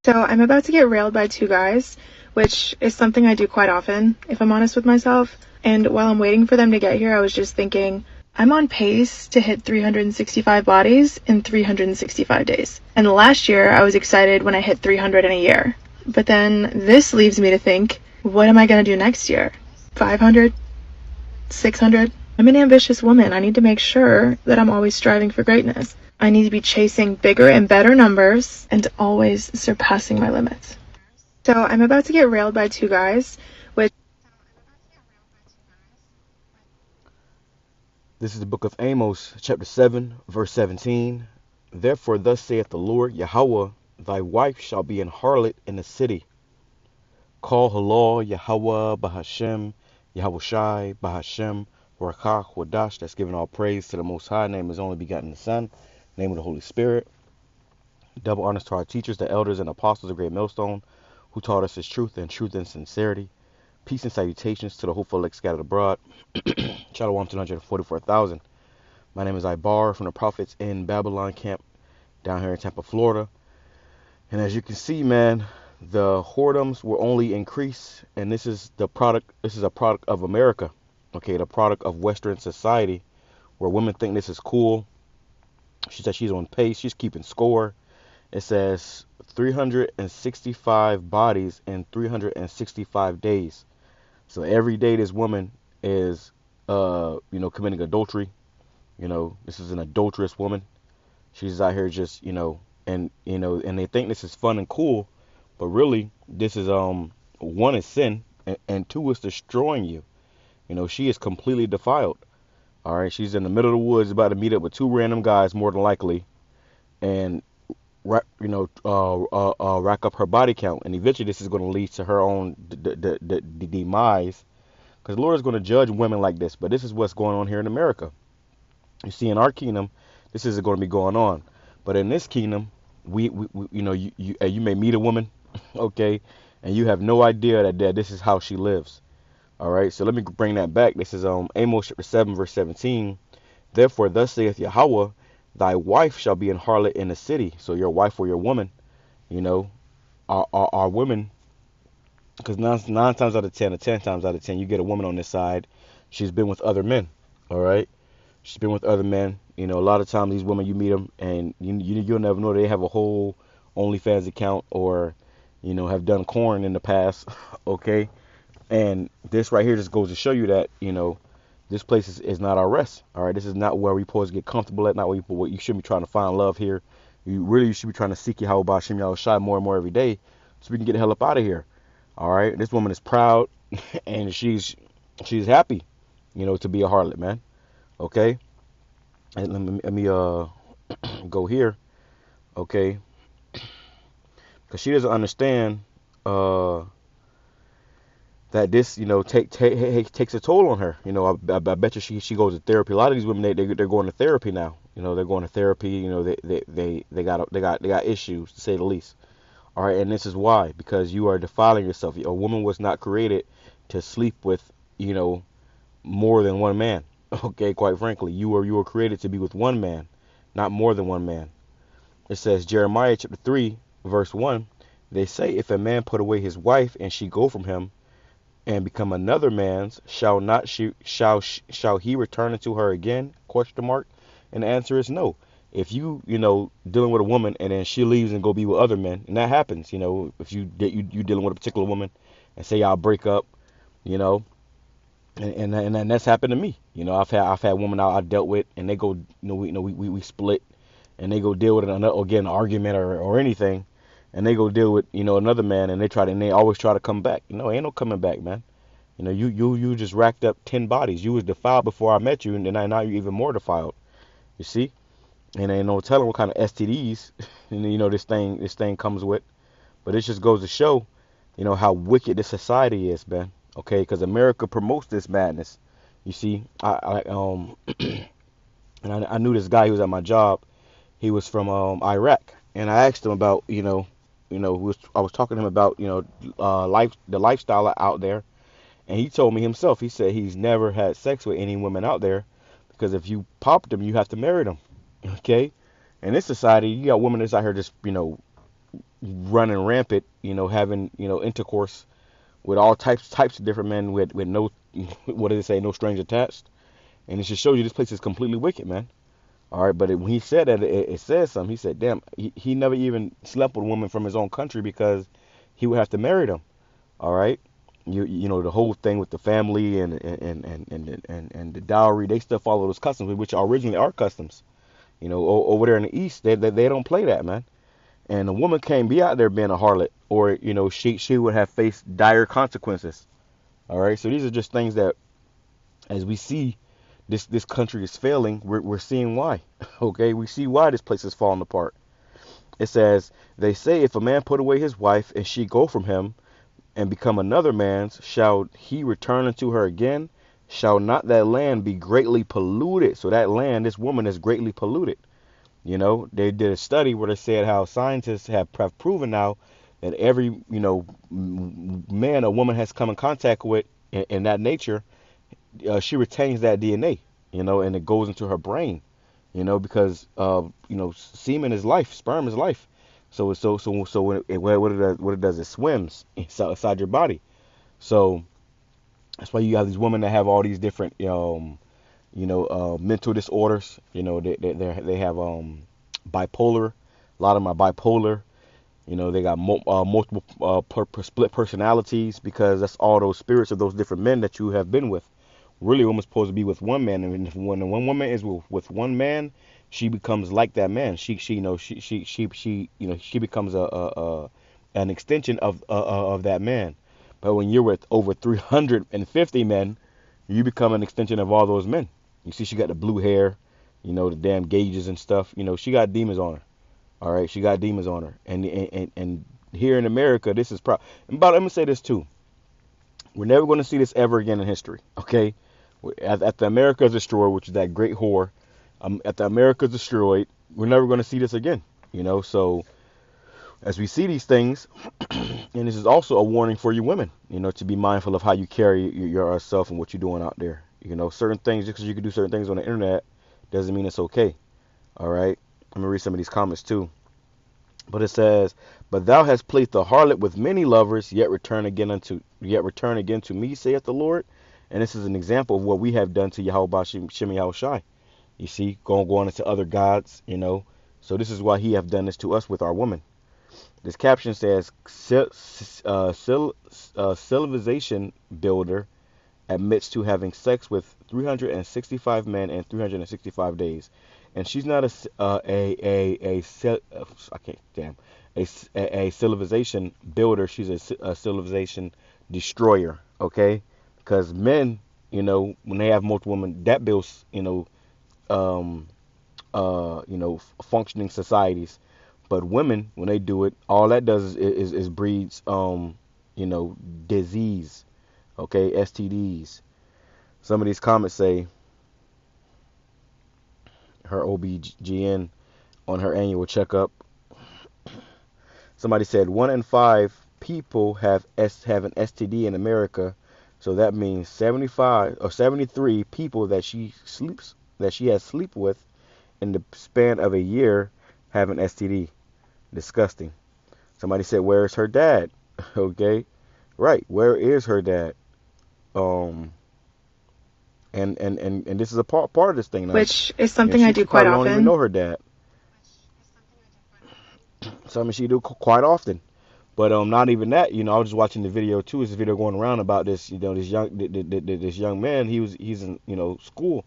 So I'm about to get railed by two guys, which is something I do quite often, if I'm honest with myself. And while I'm waiting for them to get here, I was just thinking, I'm on pace to hit 365 bodies in 365 days. And last year, I was excited when I hit 300 in a year. But then this leaves me to think, what am I going to do next year? 500? 600? I'm an ambitious woman. I need to make sure that I'm always striving for greatness. I need to be chasing bigger and better numbers and always surpassing my limits. So I'm about to get railed by two guys, which... This is the book of Amos, chapter 7, verse 17. Therefore thus saith the Lord YAHAWAH, thy wife shall be an harlot in the city. Call HALAL, YAHAWAH, BAHASHAM, YAHAWASHI, BAHASHAM, RAWCHAA, QADASH. That's giving all praise to the Most High. Name is only begotten the Son. Name of the Holy Spirit. Double honors to our teachers, the elders and apostles of Great Millstone, who taught us his truth and sincerity. Peace and salutations to the hopeful elect scattered abroad. Shalom to 144,000. My name is Ibar from the Prophets in Babylon camp down here in Tampa, Florida. And as you can see, man, the whoredoms will only increase, and this is a product of America. Okay, the product of Western society, where women think this is cool. She said she's on pace, she's keeping score. It says 365 bodies in 365 days. So every day this woman is committing adultery. This is an adulterous woman. She's out here just, and they think this is fun and cool, but really this is one is sin, and two is destroying you. She is completely defiled. All right, she's in the middle of the woods about to meet up with two random guys, more than likely, and rack up her body count, and eventually this is going to lead to her own demise, because the Lord is going to judge women like this. But this is what's going on here in America. You see, in our kingdom, this isn't going to be going on, but in this kingdom, you may meet a woman, okay, and you have no idea that this is how she lives. All right, so let me bring that back. This is Amos chapter 7, verse 17. Therefore, thus saith YAHAWAH, thy wife shall be an harlot in the city. So your wife or your woman, are women, because nine times out of 10, or 10 times out of 10, you get a woman on this side, she's been with other men. All right, she's been with other men. A lot of times these women, you meet them, and you'll never know they have a whole OnlyFans account, or have done corn in the past. Okay, and this right here just goes to show you that this place is not our rest. All right, this is not where we supposed to get comfortable at. Not where you should be trying to find love here. You should be trying to seek YAHAWASHI more and more every day, so we can get the hell up out of here. All right, this woman is proud, and she's happy, to be a harlot, man. Okay, and let me go here, okay, because she doesn't understand that this, takes a toll on her. I bet you she goes to therapy. A lot of these women, they're going to therapy now. They're going to therapy. They got issues, to say the least. All right, and this is why, because you are defiling yourself. A woman was not created to sleep with, more than one man. Okay, quite frankly, you were created to be with one man, not more than one man. It says Jeremiah chapter 3, verse 1. They say, if a man put away his wife and she go from him, and become another man's, shall he return unto her again? Question mark. And the answer is no. If you dealing with a woman and then she leaves and go be with other men, and that happens, if you dealing with a particular woman, and say y'all break up, and that's happened to me. I've had women I dealt with, and they go, we split, and they go deal with an argument or anything. And they go deal with, another man, and they always try to come back. Ain't no coming back, man. You just racked up 10 bodies. You was defiled before I met you, and then now you're even more defiled. You see? And ain't no telling what kind of STDs, this thing comes with. But it just goes to show, how wicked this society is, man. Okay, because America promotes this madness. You see, I knew this guy who was at my job. He was from Iraq, and I asked him about, I was talking to him about, the lifestyle out there, and he told me himself. He said he's never had sex with any women out there, because if you pop them, you have to marry them. Okay, in this society, you got women that's out here just, running rampant, having, intercourse with all types of different men with no, what did it say, no strings attached. And it just shows you this place is completely wicked, man. All right, but when he said that, it says something. He said, damn, he never even slept with a woman from his own country because he would have to marry them. All right, the whole thing with the family and the dowry, they still follow those customs, which are originally our customs. Over there in the East, they don't play that, man. And a woman can't be out there being a harlot, or she would have faced dire consequences. All right, so these are just things that, as we see this country is failing, we're seeing why. Okay, we see why this place is falling apart. It says, they say, if a man put away his wife and she go from him and become another man's, shall he return unto her again? Shall not that land be greatly polluted? So that land, this woman, is greatly polluted. They did a study where they said how scientists have proven now that every, man a woman has come in contact with in that nature, she retains that DNA, and it goes into her brain, because semen is life, sperm is life. So when what it does, it swims inside your body. So that's why you have these women that have all these different, mental disorders. They have bipolar. A lot of them are bipolar. They got multiple split personalities, because that's all those spirits of those different men that you have been with. Really, a woman's supposed to be with one man, and when one woman is with one man, she becomes like that man. She becomes an extension of that man. But when you're with over 350 men, you become an extension of all those men. You see, she got the blue hair, the damn gauges and stuff. She got demons on her. All right, she got demons on her. And here in America, this is But let me say this too. We're never going to see this ever again in history. Okay, after America is destroyed, which is that great whore, after America is destroyed, we're never going to see this again. So as we see these things, and this is also a warning for you women, to be mindful of how you carry yourself and what you're doing out there. Certain things, just because you can do certain things on the internet, doesn't mean it's okay. All right. Let me read some of these comments too. But it says, but thou hast placed the harlot with many lovers, yet return again to me, saith the Lord. And this is an example of what we have done to YAHAWASHI, YAHAWASHI. You see, going into other gods, So this is why he have done this to us with our women. This caption says, civilization builder admits to having sex with 365 men in 365 days. And she's not a civilization builder. She's a civilization destroyer. Okay, because men, when they have multiple women, that builds, functioning societies. But women, when they do it, all that does is breeds, disease. Okay, STDs. Some of these comments say, her OBGYN on her annual checkup. Somebody said 1 in 5 people have an STD in America, so that means 75 or 73 people that she has sleep with in the span of a year have an STD. Disgusting. Somebody said, where is her dad? Okay, right. Where is her dad? And this is a part of this thing now. Which is something I do quite often. Don't even know her dad. Something she do quite often. But not even that. I was just watching the video too. It's a video going around about this. This young man. He's in school,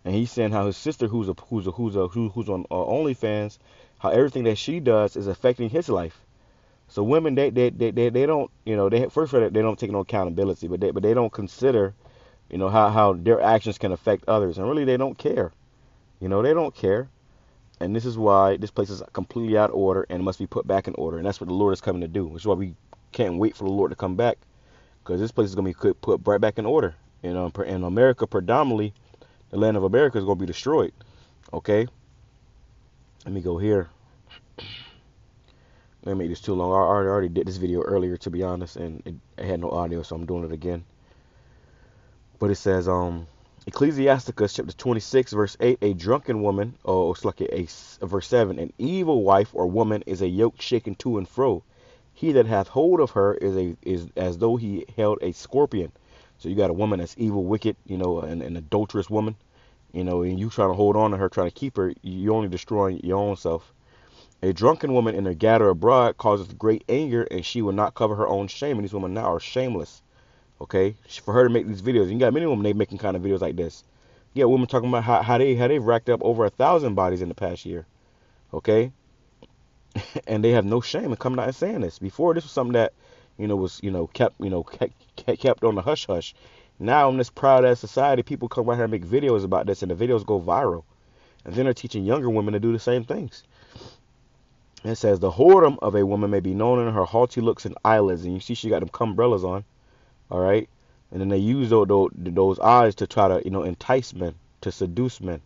and he's saying how his sister, who's on OnlyFans, how everything that she does is affecting his life. So women, they don't, first of all, they don't take no accountability, but they don't consider, how their actions can affect others, and really they don't care. They don't care. And this is why this place is completely out of order and must be put back in order. And that's what the Lord is coming to do. Which is why we can't wait for the Lord to come back, because this place is going to be put right back in order. In America, predominantly, the land of America is going to be destroyed. Okay. Let me go here. Let me make this too long. I already did this video earlier, to be honest, and it had no audio, so I'm doing it again. But it says, Ecclesiasticus chapter 26 verse 8, a drunken woman, or it's like verse 7, an evil wife or woman is a yoke shaken to and fro. He that hath hold of her is as though he held a scorpion. So you got a woman that's evil, wicked, an adulterous woman, and you trying to hold on to her, trying to keep her, you only destroying your own self. A drunken woman in her gather abroad causes great anger, and she will not cover her own shame. And these women now are shameless. Okay, for her to make these videos, you got many women they making kind of videos like this. You got women talking about how they've racked up over 1,000 bodies in the past year. Okay, and they have no shame in coming out and saying this. Before, this was something that was kept on the hush hush. Now in this proud ass society, people come out here and make videos about this, and the videos go viral. And then they're teaching younger women to do the same things. It says the whoredom of a woman may be known in her haughty looks and eyelids, and you see she got them cumbrellas on. All right, and then they use those eyes to try to entice men, to seduce men.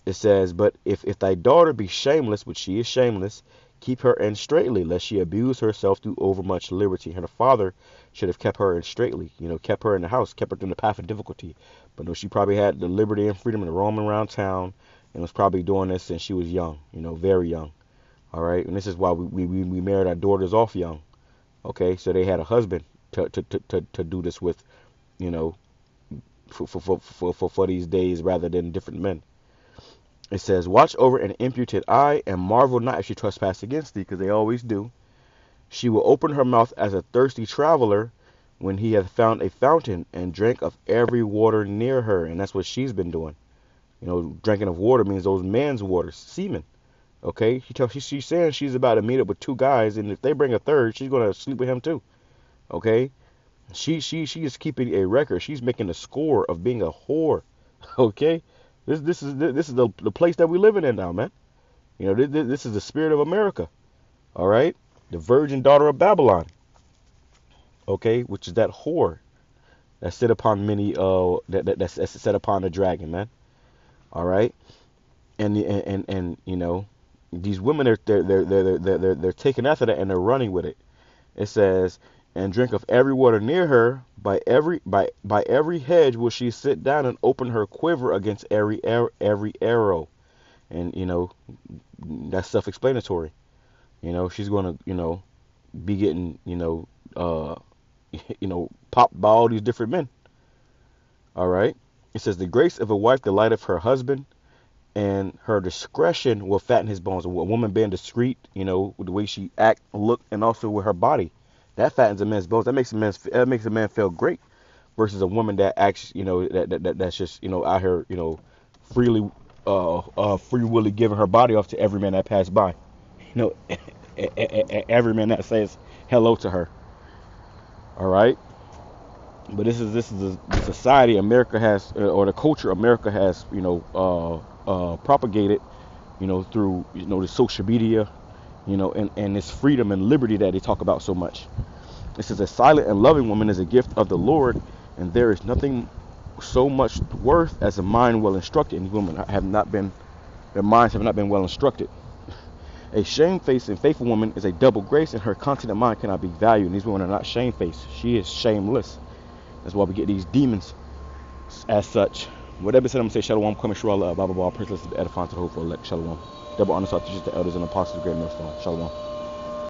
It says, but if thy daughter be shameless, which she is shameless, keep her in straitly, lest she abuse herself through overmuch liberty. And her father should have kept her in straitly, kept her in the house, kept her in the path of difficulty. But no, she probably had the liberty and freedom to roam around town, and was probably doing this since she was young, very young. All right, and this is why we married our daughters off young. Okay, so they had a husband to do this with, for these days rather than different men. It says, watch over an imputed eye, and marvel not if she trespass against thee, because they always do. She will open her mouth as a thirsty traveler when he hath found a fountain, and drank of every water near her. And that's what she's been doing. Drinking of water means those men's waters, semen. Okay, she's saying she's about to meet up with two guys, and if they bring a third, she's gonna sleep with him too. Okay, she is keeping a record. She's making a score of being a whore. Okay, this is the place that we living in now, man. This is the spirit of America. All right, the virgin daughter of Babylon. Okay, which is that whore that sit upon many that's set upon the dragon, man. All right, and these women they're taking after that, and they're running with it. It says, and drink of every water near her, by every hedge will she sit down and open her quiver against every arrow. And that's self-explanatory. She's gonna be getting popped by all these different men. All right. It says the grace of a wife delighteth her husband, and her discretion will fatten his bones. A woman being discreet, with the way she act, look, and also with her body, that fattens a man's bones. That makes a man feel great, versus a woman that acts, that's just, out here, freely, free willy giving her body off to every man that passed by, every man that says hello to her. All right. But this is the society America has, or the culture America has, propagated, through the social media, and this freedom and liberty that they talk about so much. It says a silent and loving woman is a gift of the Lord, and there is nothing so much worth as a mind well instructed. And these women their minds have not been well instructed. A shamefaced and faithful woman is a double grace, and her continent mind cannot be valued. And these women are not shamefaced. She is shameless. That's why we get these demons as such. Whatever said, I'm going to say shalom, coming shura, blah, blah, blah, princess, edifying to the whole for elect, shalom. Double honor to the elders and apostles of Great Millstone, shalom.